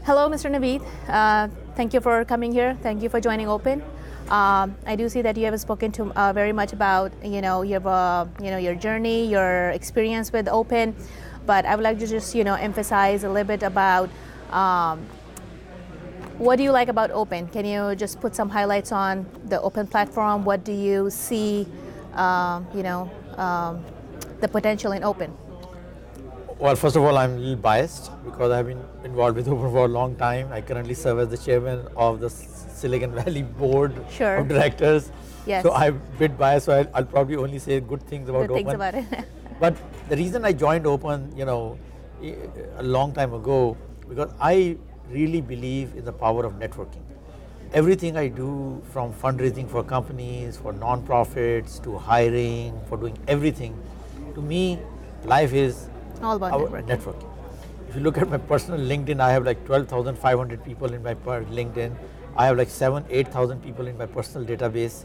Hello, Mr. Naveed. Thank you for coming here. Thank you for joining Open. I do see that you have spoken to very much about your journey, your experience with Open, but I would like to just emphasize a little bit about what do you like about Open. Can you just put some highlights on the Open platform? What do you see, the potential in Open? Well, first of all, I'm a little biased because I've been involved with Open for a long time. I currently serve as the chairman of the Silicon Valley board of directors. Yes. So I'm a bit biased, so I'll probably only say good things about Open. Good things about it. But the reason I joined Open, a long time ago, because I really believe in the power of networking. Everything I do, from fundraising for companies, for non-profits, to hiring, for doing everything, to me, life is all about networking. If you look at my personal LinkedIn, I have like 12,500 people in my LinkedIn. I have like 8,000 people in my personal database.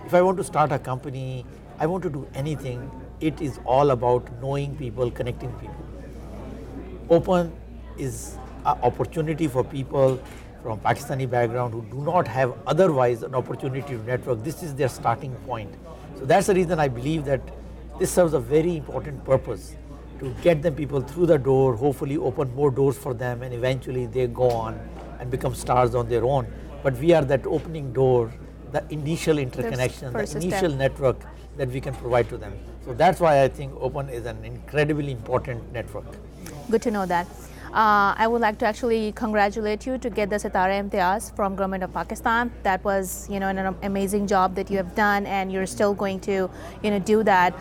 If I want to start a company, I want to do anything, it is all about knowing people, connecting people. Open is an opportunity for people from Pakistani background who do not have otherwise an opportunity to network. This is their starting point. So that's the reason I believe that this serves a very important purpose, to get them people through the door, hopefully open more doors for them, and eventually they go on and become stars on their own. But we are that opening door, the initial interconnection, the initial network that we can provide to them. So that's why I think Open is an incredibly important network. Good to know that. I would like to actually congratulate you to get the Sitara Imtiaz from Government of Pakistan. That was, an amazing job that you have done, and you're still going to, do that.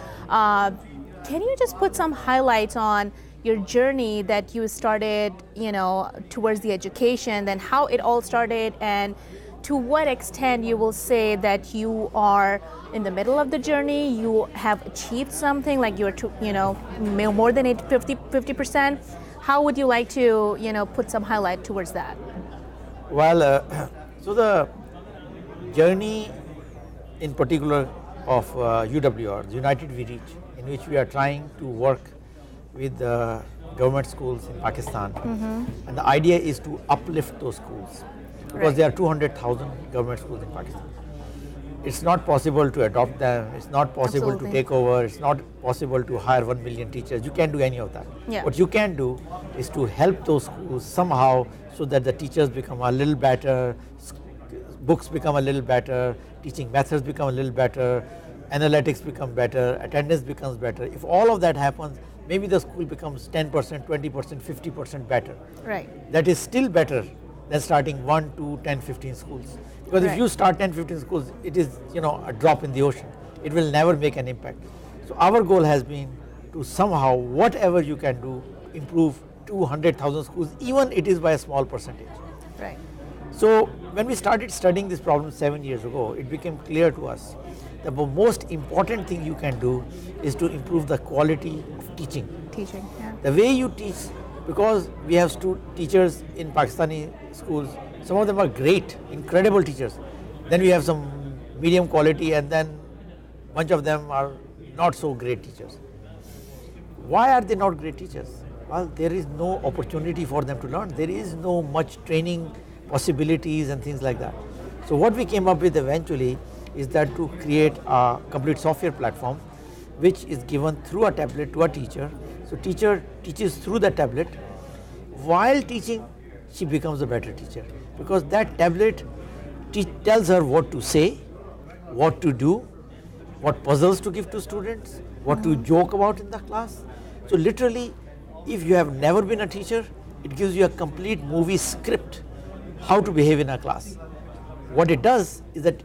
Can you just put some highlights on your journey that you started, towards the education, then how it all started, and to what extent you will say that you are in the middle of the journey, you have achieved something, like you're, more than 50%? How would you like to, put some highlight towards that? Well, so the journey in particular of UWR, the United We Reach, in which we are trying to work with the government schools in Pakistan. And the idea is to uplift those schools, because there are 200,000 government schools in Pakistan. It's not possible to adopt them, it's not possible to take over, it's not possible to hire 1 million teachers. You can't do any of that. What you can do is to help those schools somehow, so that the teachers become a little better, books become a little better, teaching methods become a little better, analytics become better, attendance becomes better. If all of that happens, maybe the school becomes 10%, 20%, 50% better. Right. That is still better than starting 1, 2, 10, 15 schools. Because if you start 10, 15 schools, it is a drop in the ocean. It will never make an impact. So our goal has been to somehow, whatever you can do, improve 200,000 schools, even it is by a small percentage. Right. So when we started studying this problem 7 years ago, it became clear to us that the most important thing you can do is to improve the quality of teaching. The way you teach, because we have teachers in Pakistani schools, some of them are great, incredible teachers. Then we have some medium quality, and then a bunch of them are not so great teachers. Why are they not great teachers? Well, there is no opportunity for them to learn. There is no much training possibilities and things like that. So what we came up with eventually is that to create a complete software platform, which is given through a tablet to a teacher. So teacher teaches through the tablet. While teaching, she becomes a better teacher, because that tablet tells her what to say, what to do, what puzzles to give to students, what to joke about in the class. So literally, if you have never been a teacher, it gives you a complete movie script how to behave in a class. What it does is that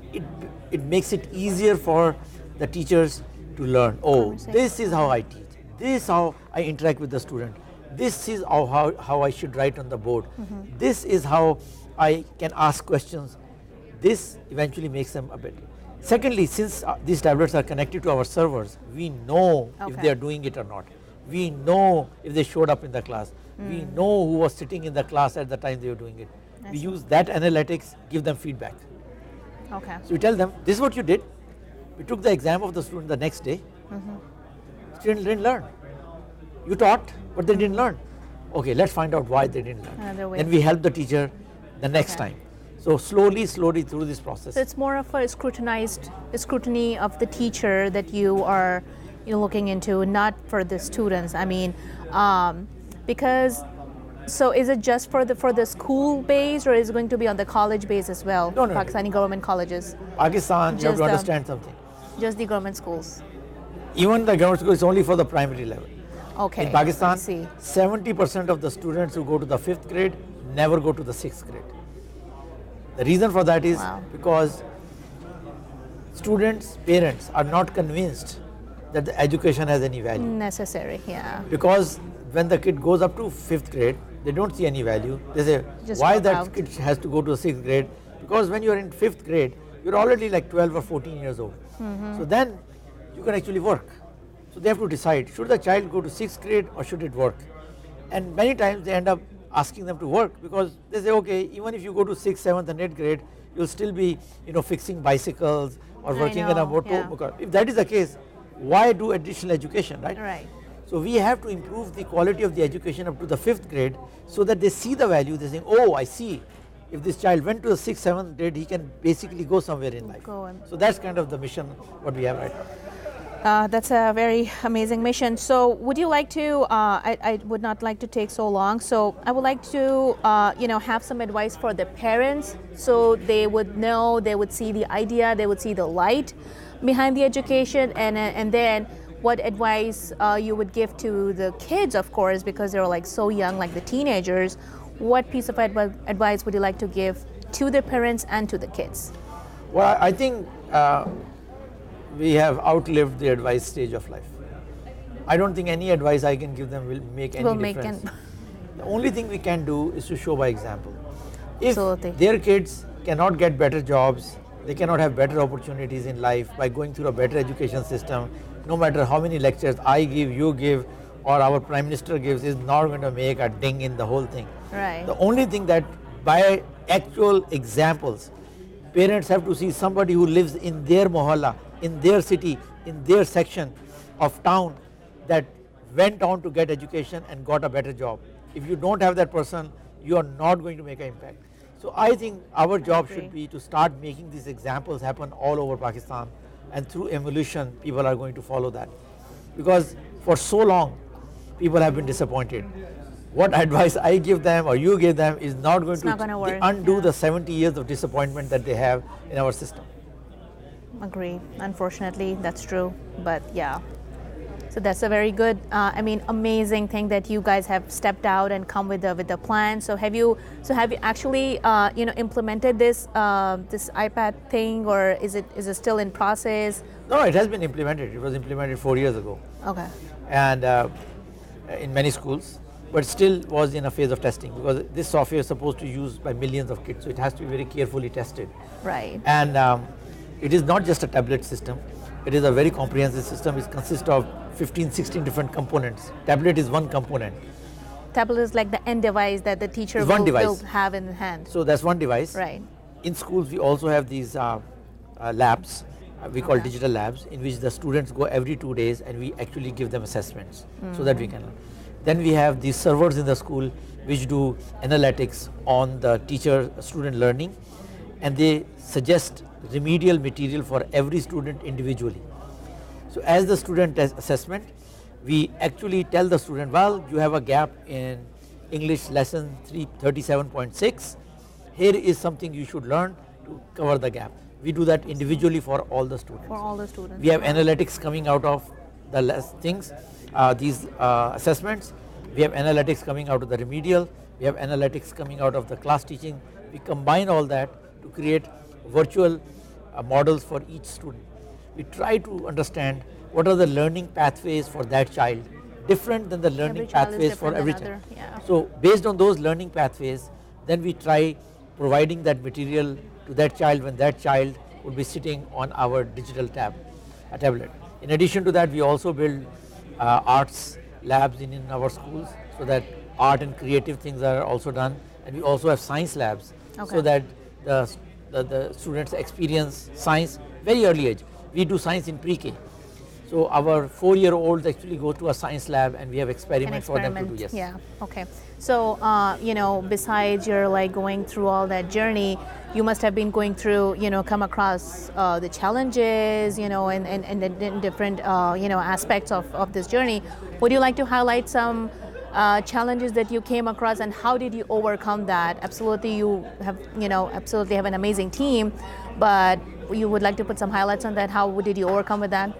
it makes it easier for the teachers to learn. Oh, this is how I teach. This is how I interact with the student. This is how I should write on the board. This is how I can ask questions. This eventually makes them a bit. Secondly, since these tablets are connected to our servers, we know if they are doing it or not. We know if they showed up in the class. We know who was sitting in the class at the time they were doing it. We use that analytics, give them feedback. Okay. So we tell them, this is what you did. We took the exam of the student the next day. Students didn't learn. You taught, but they didn't learn. okay, let's find out why they didn't learn. Then we help the teacher the next time. So slowly through this process. So it's more of a scrutiny of the teacher that you are looking into, not for the students. I mean, because, so is it just for the school base, or is it going to be on the college base as well? No. Pakistani government colleges. Pakistan, you have to understand something. Just the government schools. Even the government school is only for the primary level. Okay. In Pakistan, 70% of the students who go to the 5th grade never go to the 6th grade. The reason for that is because students, parents are not convinced that the education has any value. Necessary, yeah. Because when the kid goes up to 5th grade, they don't see any value. They say, why that kid has to go to the 6th grade? Because when you're in 5th grade, you're already like 12 or 14 years old. So then you can actually work. So they have to decide, should the child go to 6th grade or should it work? And many times they end up asking them to work, because they say, okay, even if you go to 6th, 7th and 8th grade, you'll still be fixing bicycles or working on a motor. If that is the case, why do additional education, right? Right. So we have to improve the quality of the education up to the 5th grade so that they see the value. They say, oh, I see. If this child went to the 6th, 7th grade, he can basically go somewhere in life. So that's kind of the mission what we have right now. That's a very amazing mission. So would you like to, I would not like to take so long, so I would like to have some advice for the parents, so they would know, they would see the idea, they would see the light behind the education, and then what advice you would give to the kids, of course, because they're like so young, like the teenagers. What piece of advice would you like to give to the parents and to the kids? Well, I think we have outlived the advice stage of life. I don't think any advice I can give them will make any difference. The only thing we can do is to show by example. If their kids cannot get better jobs, they cannot have better opportunities in life by going through a better education system, no matter how many lectures I give, you give, or our Prime Minister gives, is not going to make a ding in the whole thing. Right. The only thing that by actual examples, parents have to see somebody who lives in their mohalla, in their city, in their section of town, that went on to get education and got a better job. If you don't have that person, you are not going to make an impact. So I think our job should be to start making these examples happen all over Pakistan, and through evolution people are going to follow that. Because for so long people have been disappointed. What advice I give them or you give them is not going to undo the 70 years of disappointment that they have in our system. Agree. Unfortunately, that's true. But yeah. So that's a very good, amazing thing that you guys have stepped out and come with the plan. So have you actually implemented this iPad thing, or is it still in process? No, it has been implemented. It was implemented 4 years ago. Okay. And in many schools, but still was in a phase of testing, because this software is supposed to be used by millions of kids, so it has to be very carefully tested. Right. And it is not just a tablet system. It is a very comprehensive system. It consists of 15, 16 different components. Tablet is one component. Tablet is like the end device that the teacher will have in hand. So that's one device. Right. In schools, we also have these labs, we call digital labs, in which the students go every 2 days and we actually give them assessments so that we can learn. Then we have these servers in the school which do analytics on the teacher-student learning, and they suggest remedial material for every student individually. So as the student assessment, we actually tell the student, well, you have a gap in English lesson 337.6. Here is something you should learn to cover the gap. We do that individually for all the students. For all the students. We have analytics coming out of the things, these assessments. We have analytics coming out of the remedial. We have analytics coming out of the class teaching. We combine all that to create virtual models for each student. We try to understand what are the learning pathways for that child, different than the learning pathways for every child. So based on those learning pathways, then we try providing that material to that child when that child will be sitting on our digital tablet. In addition to that, we also build arts labs in our schools, so that art and creative things are also done, and we also have science labs, so that the students experience science very early age. We do science in pre-K. So our 4-year-olds actually go to a science lab and we have experiments for them to do. Yes. Yeah. Okay. So besides your going through all that journey, you must have been going through come across the challenges and the different aspects of this journey. Would you like to highlight some challenges that you came across and how did you overcome that? Absolutely, you have absolutely have an amazing team, but you would like to put some highlights on that. How did you overcome with that?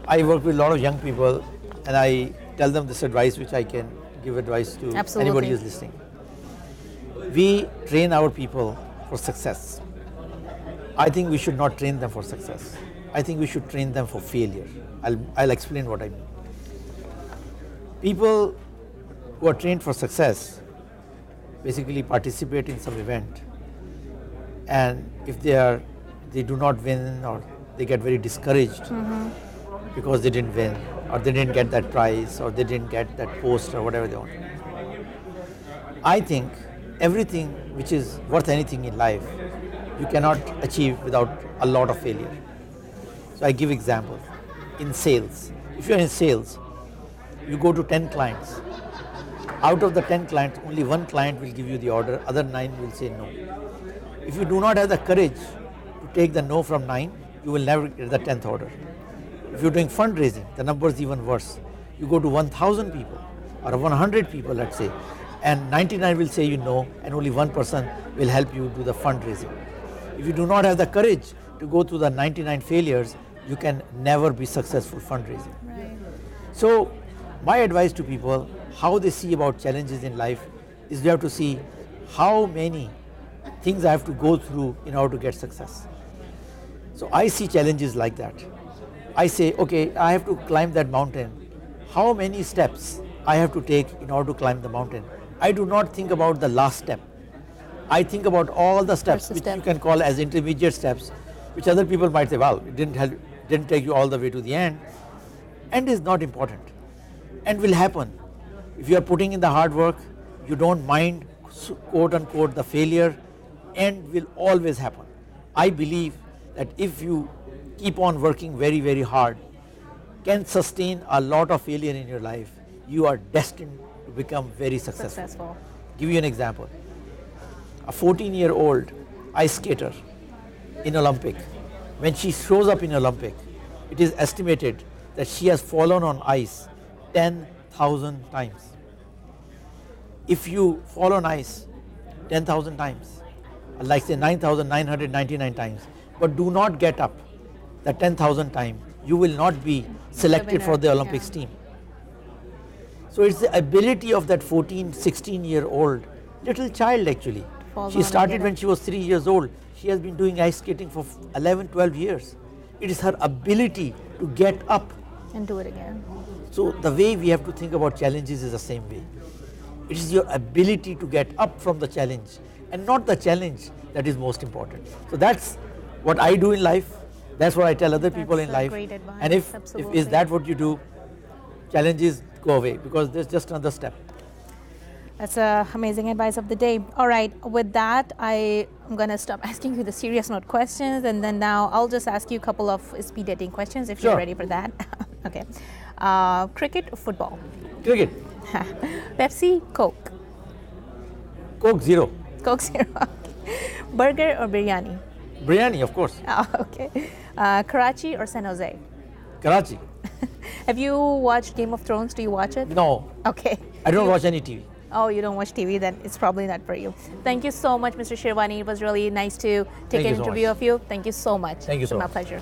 I work with a lot of young people and I tell them this advice, which I can give advice to anybody who's listening. We train our people for success. I think we should not train them for success. I think we should train them for failure. I'll explain what I mean. People who are trained for success basically participate in some event, and if they do not win or they get very discouraged because they didn't win or they didn't get that prize or they didn't get that post or whatever they want. I think everything which is worth anything in life you cannot achieve without a lot of failure. So I give example. In sales, if you're in sales, you go to 10 clients. Out of the 10 clients, only one client will give you the order, other 9 will say no. If you do not have the courage to take the no from 9, you will never get the 10th order. If you're doing fundraising, the number is even worse. You go to 1,000 people or 100 people, let's say, and 99 will say you no, and only one person will help you do the fundraising. If you do not have the courage to go through the 99 failures, you can never be successful fundraising. Right. So my advice to people, how they see about challenges in life, is they have to see how many things I have to go through in order to get success. So I see challenges like that. I say, okay, I have to climb that mountain. How many steps I have to take in order to climb the mountain? I do not think about the last step. I think about all the steps which you can call as intermediate steps, which other people might say, well, it didn't take you all the way to the end. End is not important. End will happen. If you are putting in the hard work, you don't mind, quote unquote, the failure, end will always happen. I believe that if you keep on working very, very hard, can sustain a lot of failure in your life, you are destined to become very successful. Give you an example. A 14-year-old ice skater in Olympic, when she shows up in Olympic, it is estimated that she has fallen on ice 10,000 times. If you fall on ice 10,000 times, like say 9,999 times, but do not get up the 10,000 time, you will not be selected for the Olympics team. So it's the ability of that 14, 16-year-old little child actually. She started when she was 3 years old. She has been doing ice skating for 11, 12 years. It is her ability to get up and do it again. So the way we have to think about challenges is the same way. It is your ability to get up from the challenge and not the challenge that is most important. So that's what I do in life. That's what I tell other people in life. Great advice. And if is that what you do, challenges go away because there's just another step. That's amazing advice of the day. All right, with that, I'm going to stop asking you the serious note questions, and then now I'll just ask you a couple of speed dating questions if you're ready for that. Okay. Cricket or football? Cricket. Pepsi, Coke? Coke zero. Coke zero. Burger or biryani? Biryani, of course. Oh, okay. Karachi or San Jose? Karachi. Have you watched Game of Thrones? Do you watch it? No. Okay. I don't watch any TV. Oh, you don't watch TV, then it's probably not for you. Thank you so much, Mr. Sherwani. It was really nice to take an interview of you. Thank you so much. Thank you so much. My pleasure.